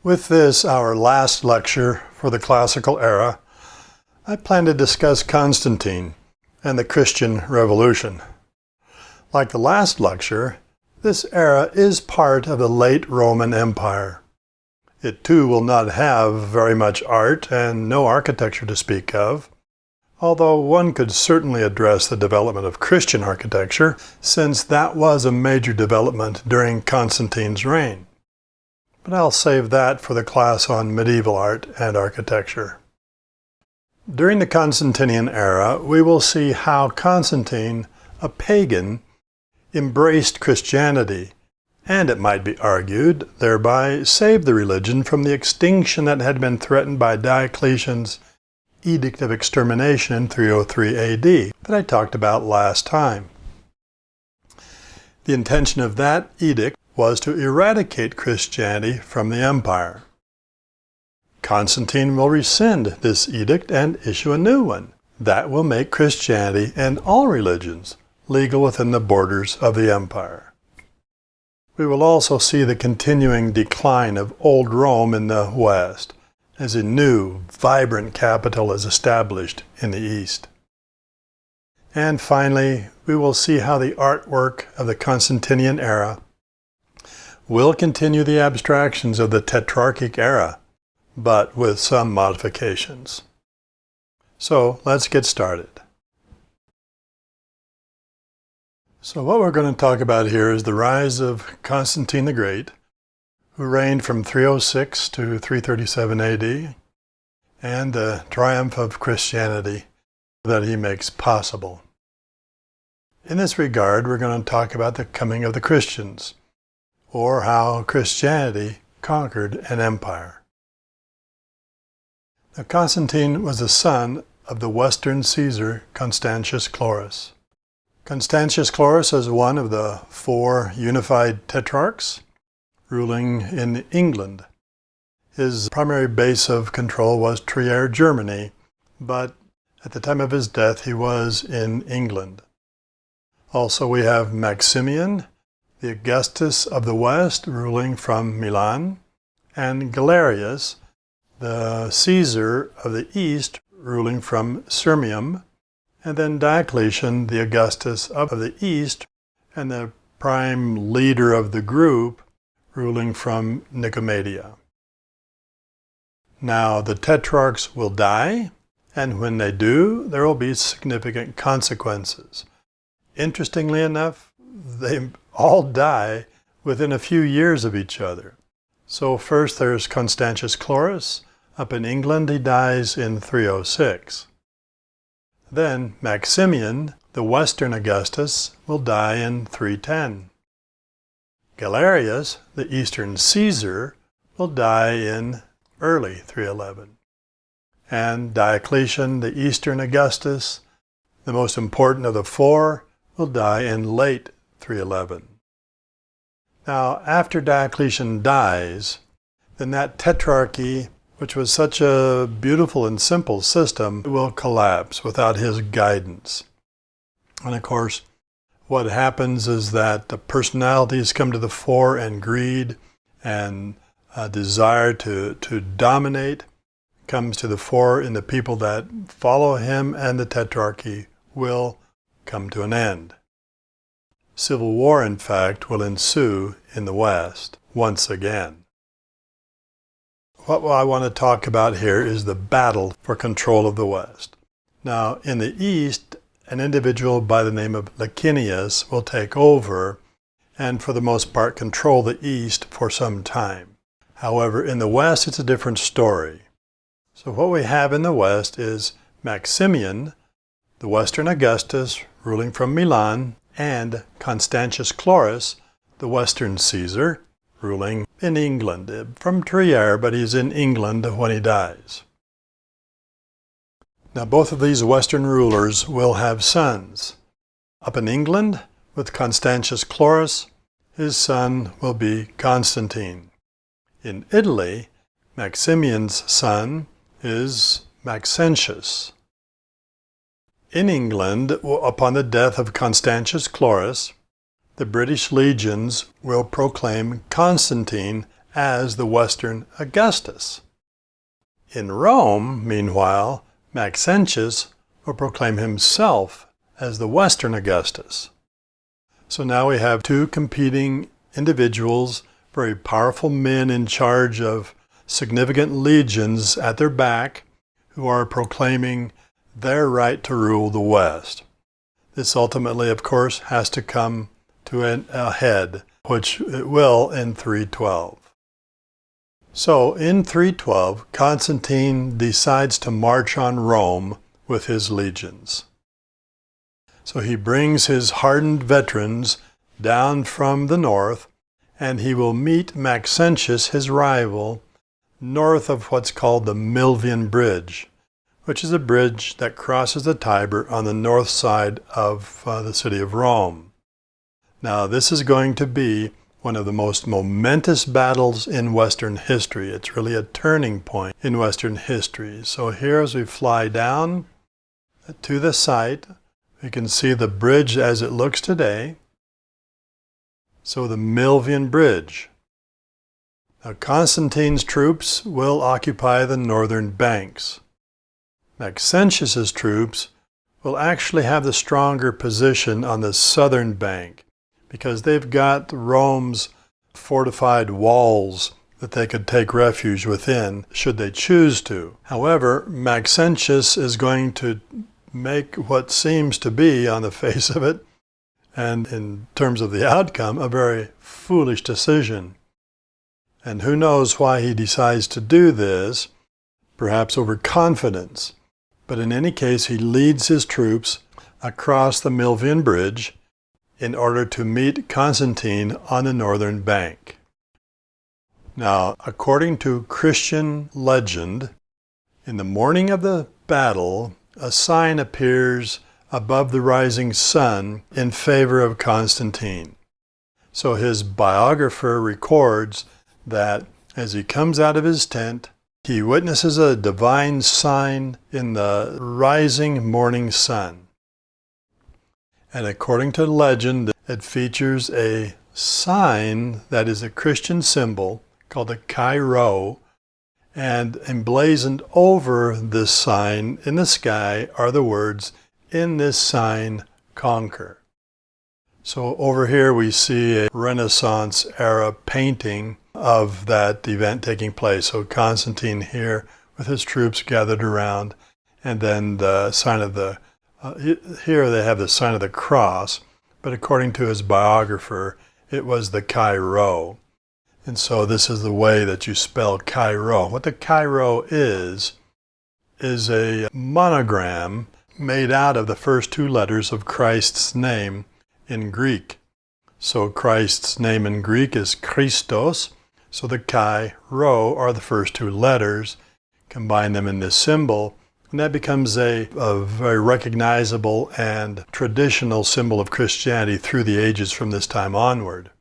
With this, our last lecture for the classical era, I plan to discuss Constantine and the Christian Revolution. Like the last lecture, this era is part of the late Roman Empire. It too will not have very much art and no architecture to speak of, although one could certainly address the development of Christian architecture, since that was a major development during Constantine's reign. But I'll save that for the class on medieval art and architecture. During the Constantinian era, we will see how Constantine, a pagan, embraced Christianity, and it might be argued, thereby saved the religion from the extinction that had been threatened by Diocletian's Edict of Extermination in 303 AD that I talked about last time. The intention of that edict was to eradicate Christianity from the empire. Constantine will rescind this edict and issue a new one that will make Christianity and all religions legal within the borders of the empire. We will also see the continuing decline of old Rome in the west as a new, vibrant capital is established in the east. And finally, we will see how the artwork of the Constantinian era will continue the abstractions of the Tetrarchic era, but with some modifications. So let's get started. So what we're going to talk about here is the rise of Constantine the Great, who reigned from 306 to 337 AD, and the triumph of Christianity that he makes possible. In this regard, we're going to talk about the coming of the Christians, or how Christianity conquered an empire. Now, Constantine was the son of the Western Caesar Constantius Chlorus. Constantius Chlorus is one of the 4 unified tetrarchs ruling in England. His primary base of control was Trier, Germany, but at the time of his death he was in England. Also we have Maximian, the Augustus of the West, ruling from Milan, and Galerius, the Caesar of the East, ruling from Sirmium, and then Diocletian, the Augustus of the East, and the prime leader of the group, ruling from Nicomedia. Now, the tetrarchs will die, and when they do, there will be significant consequences. Interestingly enough, they all die within a few years of each other. So first there's Constantius Chlorus. Up in England, he dies in 306. Then Maximian, the Western Augustus, will die in 310. Galerius, the Eastern Caesar, will die in early 311. And Diocletian, the Eastern Augustus, the most important of the 4, will die in late 311. Now, after Diocletian dies, then that tetrarchy, which was such a beautiful and simple system, will collapse without his guidance. And of course, what happens is that the personalities come to the fore, and greed and a desire to dominate comes to the fore in the people that follow him, and the tetrarchy will come to an end. Civil war, in fact, will ensue in the West once again. What I want to talk about here is the battle for control of the West. Now, in the East, an individual by the name of Licinius will take over and for the most part control the East for some time. However, in the West, it's a different story. So what we have in the West is Maximian, the Western Augustus, ruling from Milan, and Constantius Chlorus, the Western Caesar, ruling in England, from Trier, but he's in England when he dies. Now, both of these Western rulers will have sons. Up in England, with Constantius Chlorus, his son will be Constantine. In Italy, Maximian's son is Maxentius. In England, upon the death of Constantius Chlorus, the British legions will proclaim Constantine as the Western Augustus. In Rome, meanwhile, Maxentius will proclaim himself as the Western Augustus. So now we have two competing individuals, very powerful men in charge of significant legions at their back, who are proclaiming their right to rule the West. This ultimately, of course, has to come to a head, which it will in 312. So in 312, Constantine decides to march on Rome with his legions. So he brings his hardened veterans down from the north, and he will meet Maxentius, his rival, north of what's called the Milvian Bridge, which is a bridge that crosses the Tiber on the north side of the city of Rome. Now, this is going to be one of the most momentous battles in Western history. It's really a turning point in Western history. So here, as we fly down to the site, we can see the bridge as it looks today. So the Milvian Bridge. Now, Constantine's troops will occupy the northern banks. Maxentius's troops will actually have the stronger position on the southern bank, because they've got Rome's fortified walls that they could take refuge within should they choose to. However, Maxentius is going to make what seems to be, on the face of it, and in terms of the outcome, a very foolish decision. And who knows why he decides to do this, perhaps overconfidence. But in any case, he leads his troops across the Milvian Bridge in order to meet Constantine on the northern bank. Now, according to Christian legend, in the morning of the battle, a sign appears above the rising sun in favor of Constantine. So his biographer records that as he comes out of his tent, he witnesses a divine sign in the rising morning sun. And according to legend, it features a sign that is a Christian symbol called a Cairo, and emblazoned over this sign in the sky are the words, "In this sign, conquer." So over here we see a Renaissance era painting of that event taking place. So Constantine here with his troops gathered around, and then the sign of the, here they have the sign of the cross, but according to his biographer, it was the Cairo. And so this is the way that you spell Cairo. What the Cairo is a monogram made out of the first two letters of Christ's name in Greek. So Christ's name in Greek is Christos, so the Cairo are the first two letters. Combine them in this symbol, and that becomes a very recognizable and traditional symbol of Christianity through the ages from this time onward.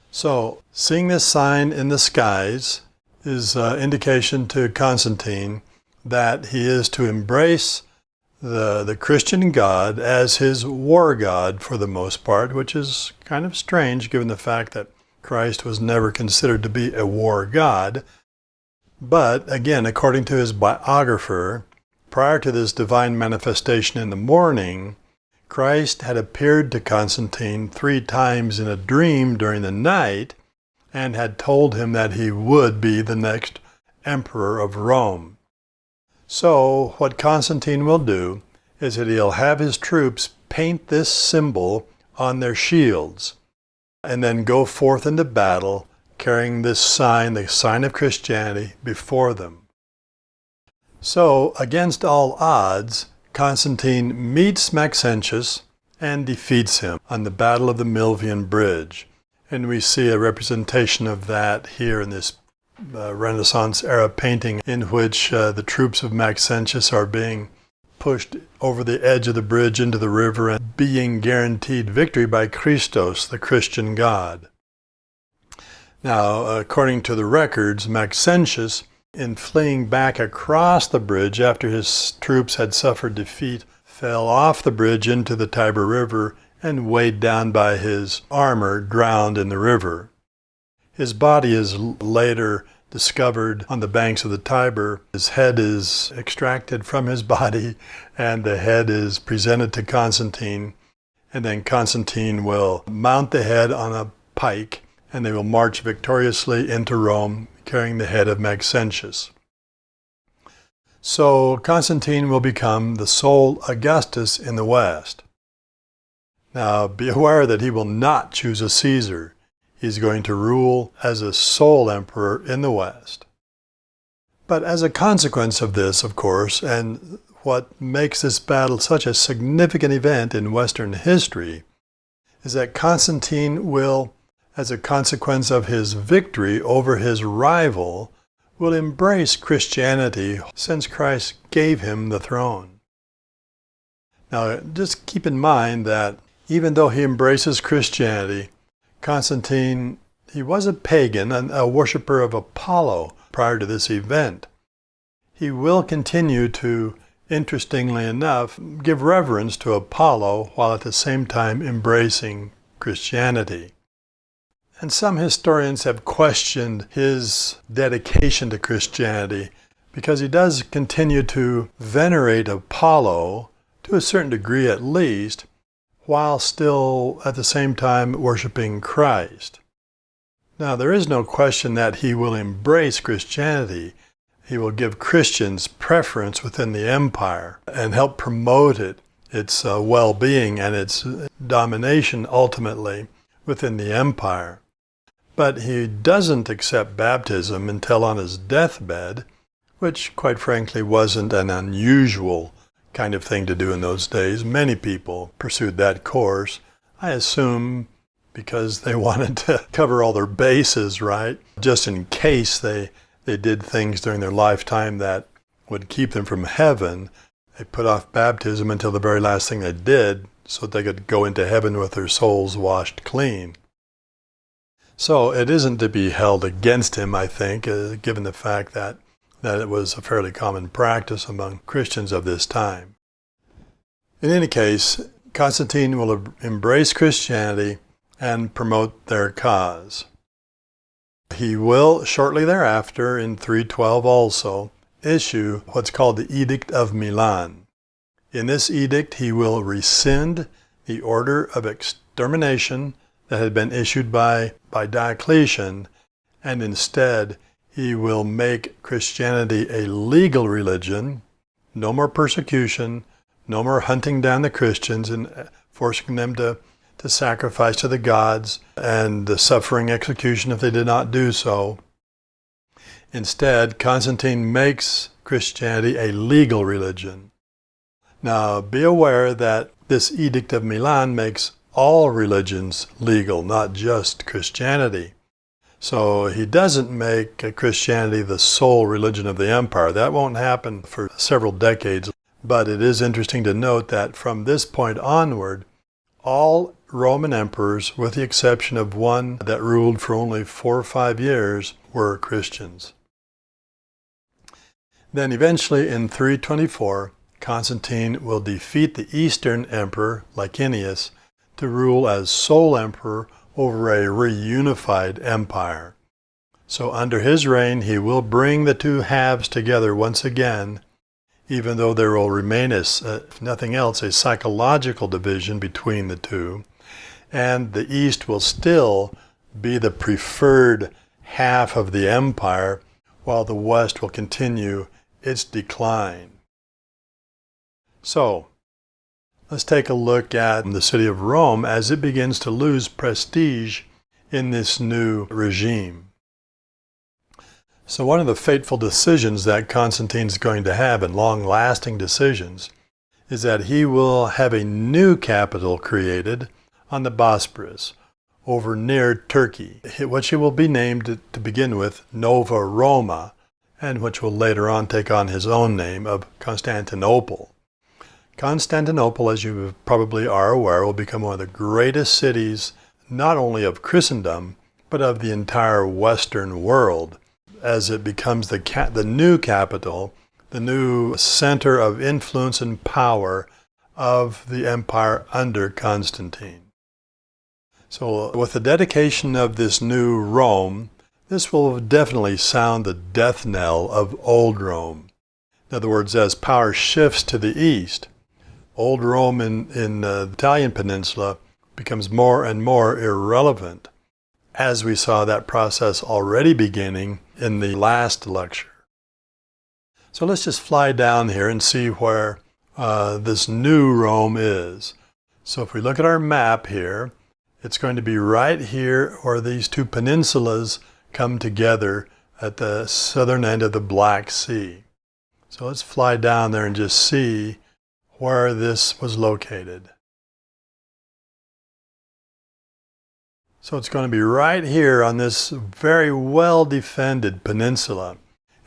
So, seeing this sign in the skies is indication to Constantine that he is to embrace the Christian God as his war god for the most part, which is kind of strange given the fact that Christ was never considered to be a war god. But again, according to his biographer, prior to this divine manifestation in the morning, Christ had appeared to Constantine 3 times in a dream during the night and had told him that he would be the next emperor of Rome. So what Constantine will do is that he'll have his troops paint this symbol on their shields and then go forth into battle carrying this sign, the sign of Christianity, before them. So, against all odds, Constantine meets Maxentius and defeats him on the Battle of the Milvian Bridge. And we see a representation of that here in this Renaissance era painting in which the troops of Maxentius are being pushed over the edge of the bridge into the river and being guaranteed victory by Christos, the Christian God. Now, according to the records, Maxentius, in fleeing back across the bridge after his troops had suffered defeat, fell off the bridge into the Tiber River and weighed down by his armor, drowned in the river. His body is later discovered on the banks of the Tiber. His head is extracted from his body, and the head is presented to Constantine. And then Constantine will mount the head on a pike, and they will march victoriously into Rome, carrying the head of Maxentius. So Constantine will become the sole Augustus in the West. Now, be aware that he will not choose a Caesar. He's going to rule as a sole emperor in the West. But as a consequence of this, of course, and what makes this battle such a significant event in Western history, is that Constantine will, as a consequence of his victory over his rival, will embrace Christianity since Christ gave him the throne. Now, just keep in mind that even though he embraces Christianity, Constantine, he was a pagan, a worshiper of Apollo prior to this event. He will continue to, interestingly enough, give reverence to Apollo while at the same time embracing Christianity. And some historians have questioned his dedication to Christianity because he does continue to venerate Apollo, to a certain degree at least, while still at the same time worshiping Christ. Now, there is no question that he will embrace Christianity. He will give Christians preference within the empire and help promote its well-being and its domination ultimately within the empire. But he doesn't accept baptism until on his deathbed, which quite frankly wasn't an unusual kind of thing to do in those days. Many people pursued that course, I assume because they wanted to cover all their bases, right? Just in case they did things during their lifetime that would keep them from heaven, they put off baptism until the very last thing they did so that they could go into heaven with their souls washed clean. So it isn't to be held against him, I think, given the fact that it was a fairly common practice among Christians of this time. In any case, Constantine will embrace Christianity and promote their cause. He will, shortly thereafter, in 312 also, issue what's called the Edict of Milan. In this edict, he will rescind the order of extermination that had been issued by Diocletian, and instead he will make Christianity a legal religion, no more persecution, no more hunting down the Christians and forcing them to sacrifice to the gods and suffering execution if they did not do so. Instead, Constantine makes Christianity a legal religion. Now, be aware that this Edict of Milan makes all religions legal, not just Christianity. So he doesn't make Christianity the sole religion of the empire. That won't happen for several decades. But it is interesting to note that from this point onward, all Roman emperors, with the exception of one that ruled for only 4 or 5 years, were Christians. Then eventually in 324, Constantine will defeat the Eastern emperor, Licinius, to rule as sole emperor over a reunified empire. So under his reign, he will bring the two halves together once again, even though there will remain, if nothing else, a psychological division between the two, and the East will still be the preferred half of the empire, while the West will continue its decline. So, let's take a look at the city of Rome as it begins to lose prestige in this new regime. So one of the fateful decisions that Constantine's going to have, and long-lasting decisions, is that he will have a new capital created on the Bosporus, over near Turkey, which will be named, to begin with, Nova Roma, and which will later on take on his own name of Constantinople. Constantinople, as you probably are aware, will become one of the greatest cities, not only of Christendom, but of the entire Western world, as it becomes the new capital, the new center of influence and power of the empire under Constantine. So with the dedication of this new Rome, this will definitely sound the death knell of old Rome. In other words, as power shifts to the east, old Rome in the Italian peninsula becomes more and more irrelevant, as we saw that process already beginning in the last lecture. So let's just fly down here and see where this new Rome is. So if we look at our map here, it's going to be right here where these two peninsulas come together at the southern end of the Black Sea. So let's fly down there and just see where this was located. So it's going to be right here on this very well defended peninsula.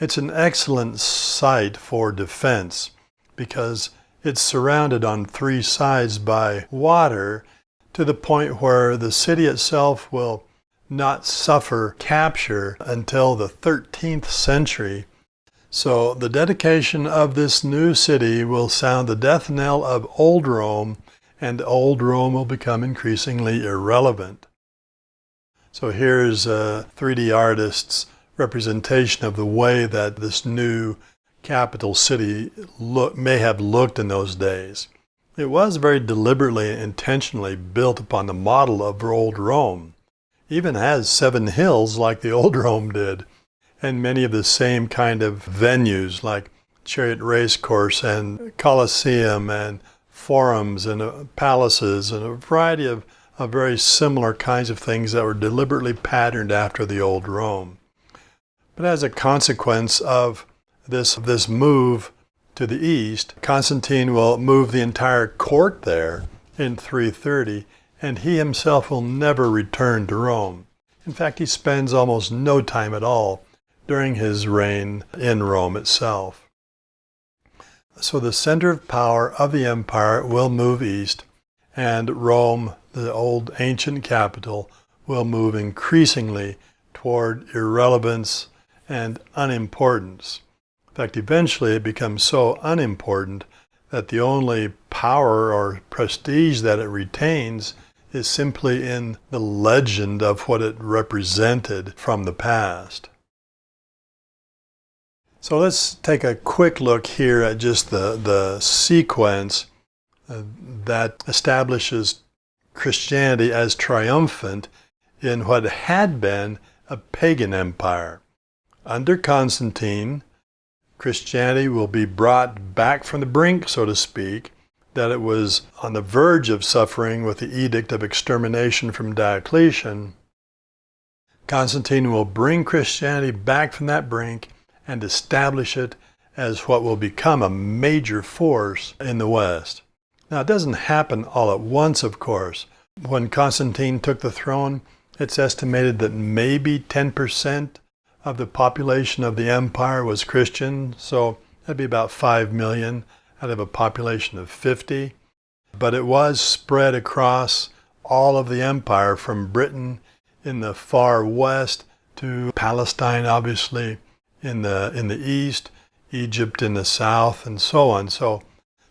It's an excellent site for defense because it's surrounded on three sides by water to the point where the city itself will not suffer capture until the 13th century. So the dedication of this new city will sound the death knell of old Rome, and old Rome will become increasingly irrelevant. So here's a 3D artist's representation of the way that this new capital city may have looked in those days. It was very deliberately and intentionally built upon the model of old Rome. It even has 7 hills like the old Rome did, and many of the same kind of venues like chariot race course and Colosseum and forums and palaces and a variety of very similar kinds of things that were deliberately patterned after the old Rome. But as a consequence of this move to the east, Constantine will move the entire court there in 330, and he himself will never return to Rome. In fact, he spends almost no time at all during his reign in Rome itself. So the center of power of the empire will move east, and Rome, the old ancient capital, will move increasingly toward irrelevance and unimportance. In fact, eventually it becomes so unimportant that the only power or prestige that it retains is simply in the legend of what it represented from the past. So let's take a quick look here at just the sequence that establishes Christianity as triumphant in what had been a pagan empire. Under Constantine, Christianity will be brought back from the brink, so to speak, that it was on the verge of suffering with the edict of extermination from Diocletian. Constantine will bring Christianity back from that brink and establish it as what will become a major force in the West. Now, it doesn't happen all at once, of course. When Constantine took the throne, it's estimated that maybe 10% of the population of the empire was Christian, so that'd be about 5 million out of a population of 50. But it was spread across all of the empire, from Britain in the far west to Palestine, obviously, in the east, Egypt in the south, and so on. So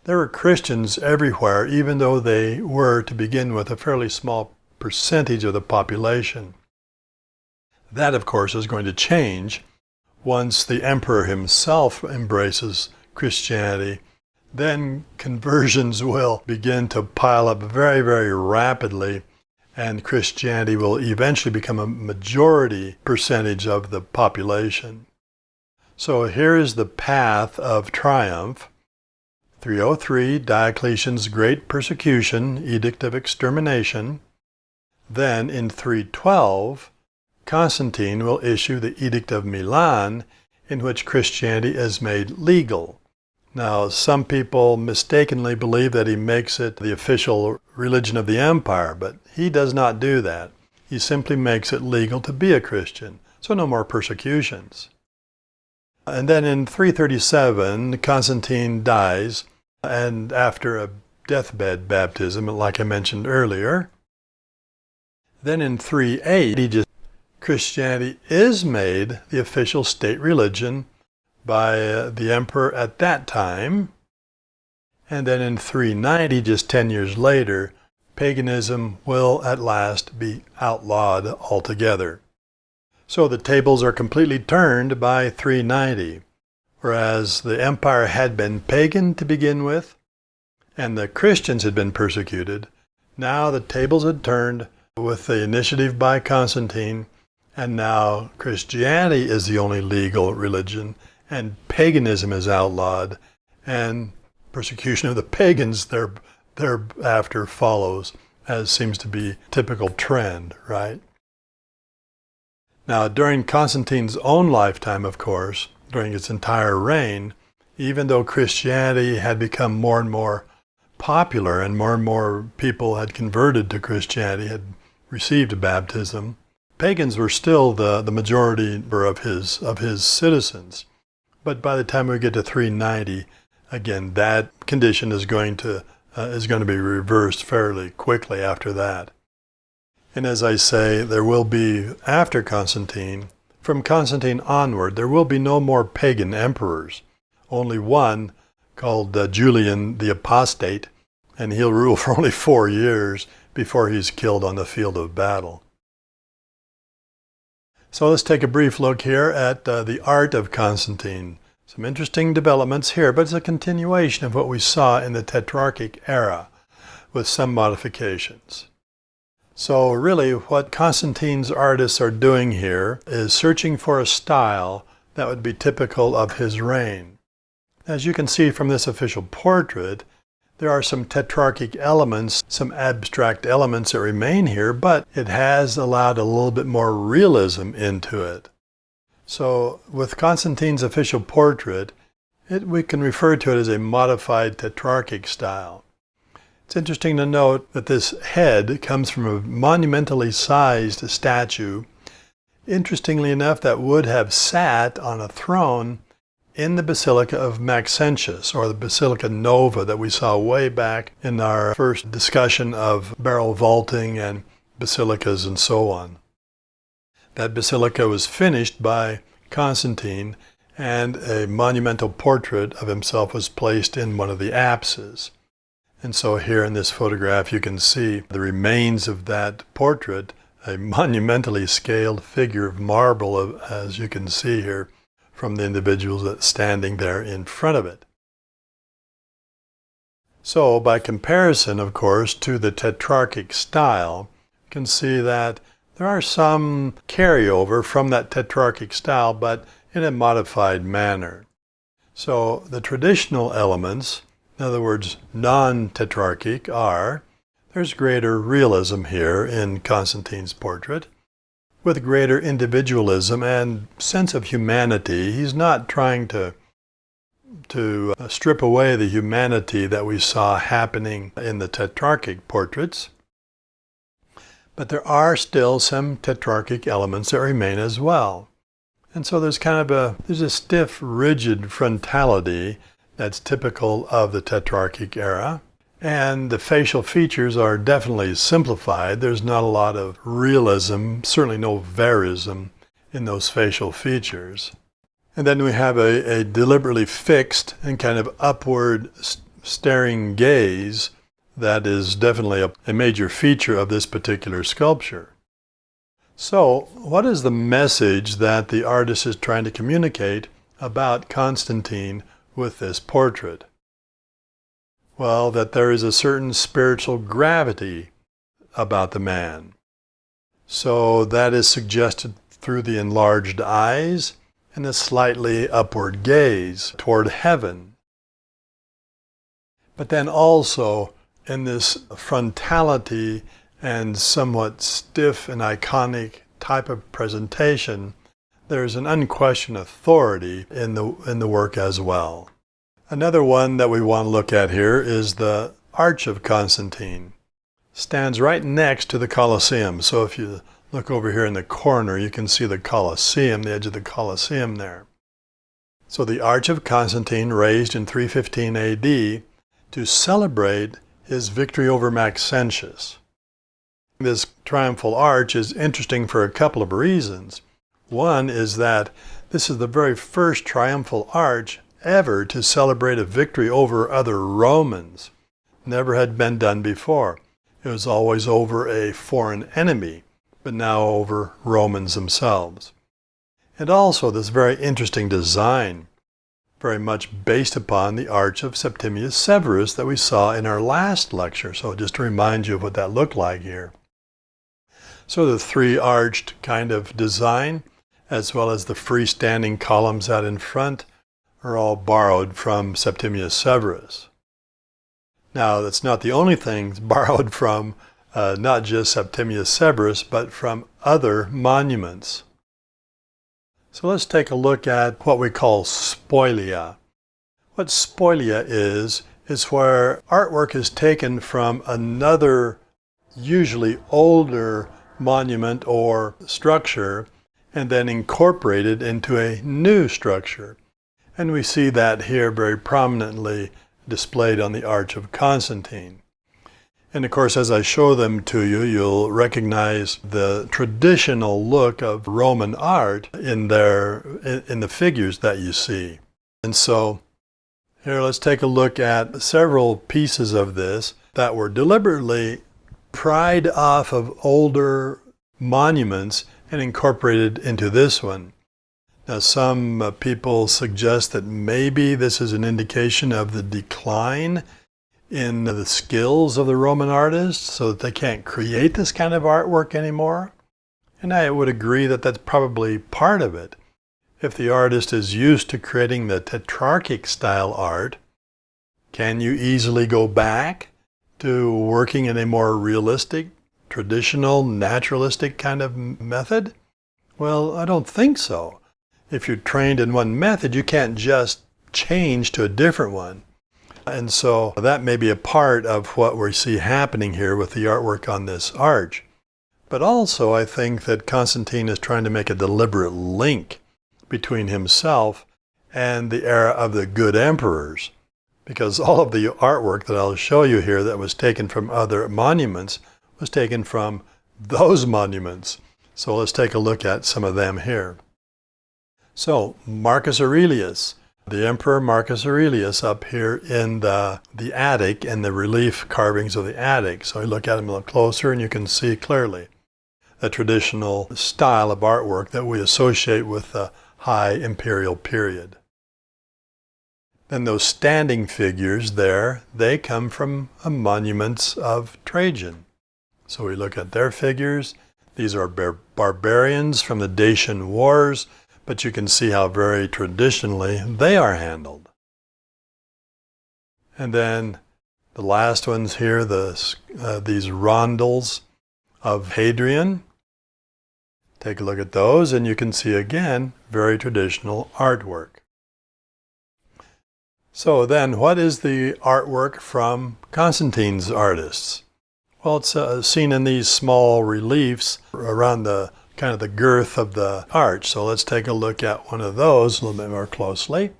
there were Christians everywhere, even though they were, to begin with, a fairly small percentage of the population. That, of course, is going to change once the emperor himself embraces Christianity. Then conversions will begin to pile up very, very rapidly, and Christianity will eventually become a majority percentage of the population. So here is the path of triumph. 303, Diocletian's great persecution, edict of extermination. Then in 312, Constantine will issue the Edict of Milan, in which Christianity is made legal. Now, some people mistakenly believe that he makes it the official religion of the empire, but he does not do that. He simply makes it legal to be a Christian, so no more persecutions. And then in 337, Constantine dies, and after a deathbed baptism, like I mentioned earlier. Then in 380, Christianity is made the official state religion by the emperor at that time. And then in 390, just 10 years later, paganism will at last be outlawed altogether. So the tables are completely turned by 390, whereas the empire had been pagan to begin with, and the Christians had been persecuted. Now the tables had turned with the initiative by Constantine, and now Christianity is the only legal religion, and paganism is outlawed, and persecution of the pagans thereafter follows, as seems to be typical trend, right? Now, during Constantine's own lifetime, of course, during its entire reign, even though Christianity had become more and more popular and more people had converted to Christianity, had received baptism, pagans were still the majority of his citizens. But by the time we get to 390, again, that condition is going to be reversed fairly quickly after that. And as I say, there will be, after Constantine, from Constantine onward, there will be no more pagan emperors. Only one, called Julian the Apostate, and he'll rule for only 4 years before he's killed on the field of battle. So let's take a brief look here at the art of Constantine. Some interesting developments here, but it's a continuation of what we saw in the Tetrarchic era, with some modifications. So really what Constantine's artists are doing here is searching for a style that would be typical of his reign. As you can see from this official portrait, there are some Tetrarchic elements, some abstract elements that remain here, but it has allowed a little bit more realism into it. So with Constantine's official portrait, we can refer to it as a modified Tetrarchic style. It's interesting to note that this head comes from a monumentally sized statue, interestingly enough, that would have sat on a throne in the Basilica of Maxentius, or the Basilica Nova that we saw way back in our first discussion of barrel vaulting and basilicas and so on. That basilica was finished by Constantine, and a monumental portrait of himself was placed in one of the apses. And so here in this photograph you can see the remains of that portrait, a monumentally scaled figure of marble, as you can see here from the individuals that's standing there in front of it. So by comparison, of course, to the Tetrarchic style, you can see that there are some carryover from that Tetrarchic style, but in a modified manner. So the traditional elements, in other words, non-Tetrarchic, there's greater realism here in Constantine's portrait, with greater individualism and sense of humanity. He's not trying to strip away the humanity that we saw happening in the Tetrarchic portraits, but there are still some Tetrarchic elements that remain as well. And so there's there's a stiff, rigid frontality that's typical of the Tetrarchic era. And the facial features are definitely simplified. There's not a lot of realism, certainly no verism in those facial features. And then we have a deliberately fixed and kind of upward staring gaze that is definitely a major feature of this particular sculpture. So, what is the message that the artist is trying to communicate about Constantine with this portrait? Well, that there is a certain spiritual gravity about the man. So that is suggested through the enlarged eyes and the slightly upward gaze toward heaven. But then also in this frontality and somewhat stiff and iconic type of presentation, there's an unquestioned authority in the work as well. Another one that we want to look at here is the Arch of Constantine. Stands right next to the Colosseum. So if you look over here in the corner, you can see the Colosseum, the edge of the Colosseum there. So the Arch of Constantine, raised in 315 AD to celebrate his victory over Maxentius. This triumphal arch is interesting for a couple of reasons. One is that this is the very first triumphal arch ever to celebrate a victory over other Romans. Never had been done before. It was always over a foreign enemy, but now over Romans themselves. And also this very interesting design, very much based upon the arch of Septimius Severus that we saw in our last lecture. So just to remind you of what that looked like here. So the three-arched kind of design, as well as the freestanding columns out in front, are all borrowed from Septimius Severus. Now, that's not the only thing borrowed from not just Septimius Severus, but from other monuments. So let's take a look at what we call spolia. What spolia is where artwork is taken from another, usually older monument or structure, and then incorporated into a new structure. And we see that here very prominently displayed on the Arch of Constantine. And of course, as I show them to you, you'll recognize the traditional look of Roman art in the figures that you see. And so here, let's take a look at several pieces of this that were deliberately pried off of older monuments and incorporated into this one. Now, some people suggest that maybe this is an indication of the decline in the skills of the Roman artists so that they can't create this kind of artwork anymore. And I would agree that that's probably part of it. If the artist is used to creating the tetrarchic style art, can you easily go back to working in a more realistic, traditional, naturalistic kind of method? Well, I don't think so. If you're trained in one method, you can't just change to a different one. And so that may be a part of what we see happening here with the artwork on this arch. But also I think that Constantine is trying to make a deliberate link between himself and the era of the good emperors. Because all of the artwork that I'll show you here that was taken from other monuments was taken from those monuments. So let's take a look at some of them here. So Marcus Aurelius, the Emperor Marcus Aurelius up here in the attic, in the relief carvings of the attic. So you look at him a little closer and you can see clearly the traditional style of artwork that we associate with the high imperial period. Then those standing figures there, they come from monuments of Trajan. So we look at their figures. These are barbarians from the Dacian Wars, but you can see how very traditionally they are handled. And then the last ones here, these rondels of Hadrian. Take a look at those and you can see again, very traditional artwork. So then, what is the artwork from Constantine's artists? Well, it's seen in these small reliefs around the kind of the girth of the arch. So let's take a look at one of those a little bit more closely.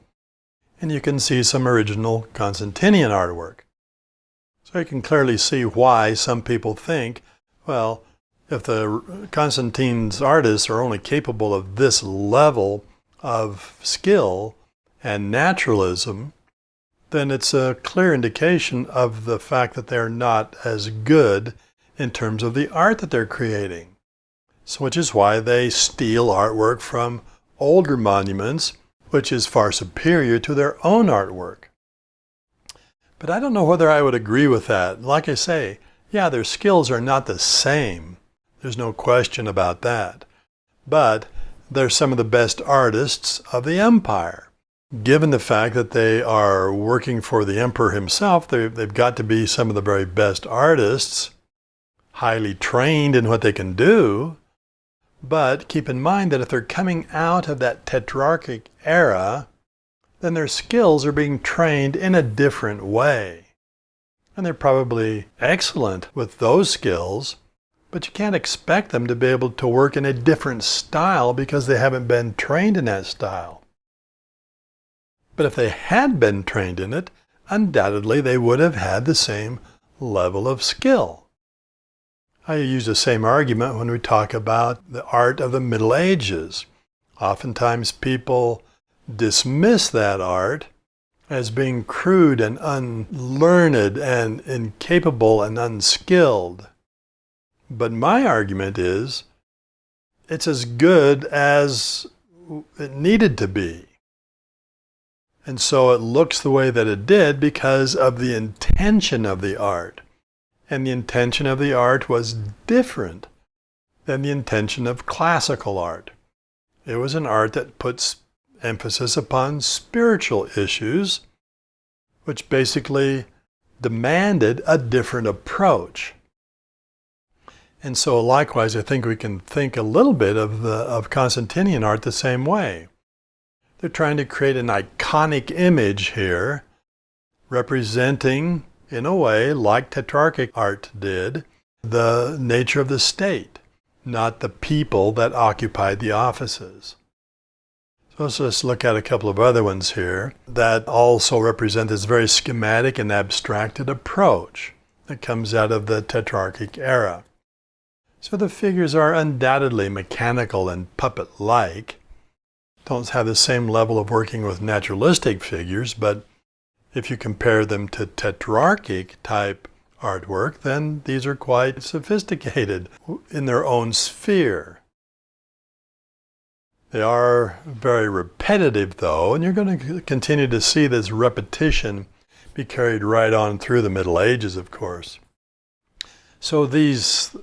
And you can see some original Constantinian artwork. So you can clearly see why some people think, well, if the Constantine's artists are only capable of this level of skill and naturalism, then it's a clear indication of the fact that they're not as good in terms of the art that they're creating. So which is why they steal artwork from older monuments, which is far superior to their own artwork. But I don't know whether I would agree with that. Like I say, yeah, their skills are not the same. There's no question about that. But they're some of the best artists of the empire. Given the fact that they are working for the emperor himself, they've got to be some of the very best artists, highly trained in what they can do. But keep in mind that if they're coming out of that tetrarchic era, then their skills are being trained in a different way. And they're probably excellent with those skills, but you can't expect them to be able to work in a different style because they haven't been trained in that style. But if they had been trained in it, undoubtedly they would have had the same level of skill. I use the same argument when we talk about the art of the Middle Ages. Oftentimes people dismiss that art as being crude and unlearned and incapable and unskilled. But my argument is it's as good as it needed to be. And so it looks the way that it did because of the intention of the art. And the intention of the art was different than the intention of classical art. It was an art that puts emphasis upon spiritual issues, which basically demanded a different approach. And so likewise, I think we can think a little bit of Constantinian art the same way. They're trying to create an iconic image here, representing, in a way, like Tetrarchic art did, the nature of the state, not the people that occupied the offices. So let's just look at a couple of other ones here that also represent this very schematic and abstracted approach that comes out of the Tetrarchic era. So the figures are undoubtedly mechanical and puppet-like. Don't have the same level of working with naturalistic figures, but if you compare them to Tetrarchic type artwork, then these are quite sophisticated in their own sphere. They are very repetitive though, and you're going to continue to see this repetition be carried right on through the Middle Ages, of course. So these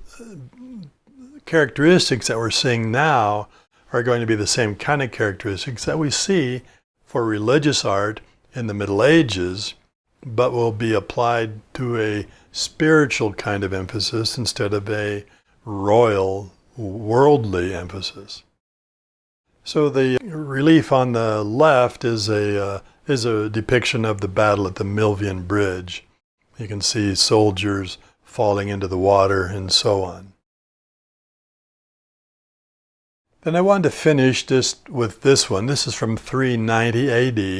characteristics that we're seeing now are going to be the same kind of characteristics that we see for religious art in the Middle Ages, but will be applied to a spiritual kind of emphasis instead of a royal, worldly emphasis. So the relief on the left is a depiction of the battle at the Milvian Bridge. You can see soldiers falling into the water and so on. Then I wanted to finish just with this one. This is from 390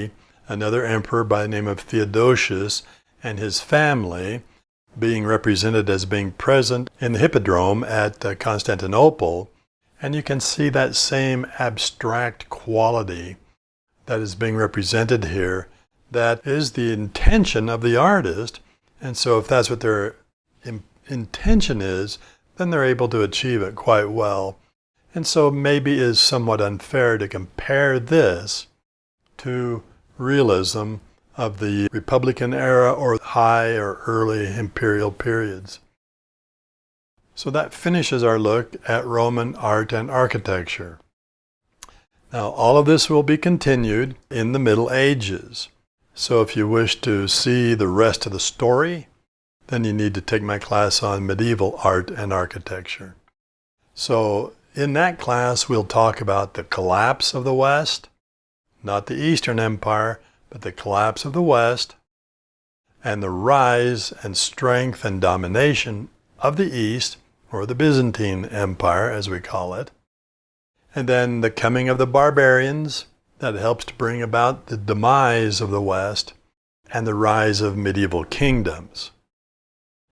AD, another emperor by the name of Theodosius and his family being represented as being present in the Hippodrome at Constantinople. And you can see that same abstract quality that is being represented here. That is the intention of the artist. And so if that's what their intention is, then they're able to achieve it quite well. And so maybe it is somewhat unfair to compare this to realism of the Republican era or high or early imperial periods. So that finishes our look at Roman art and architecture. Now, all of this will be continued in the Middle Ages. So if you wish to see the rest of the story, then you need to take my class on medieval art and architecture. So in that class, we'll talk about the collapse of the West, not the Eastern Empire, but the collapse of the West, and the rise and strength and domination of the East, or the Byzantine Empire, as we call it, and then the coming of the barbarians that helps to bring about the demise of the West and the rise of medieval kingdoms.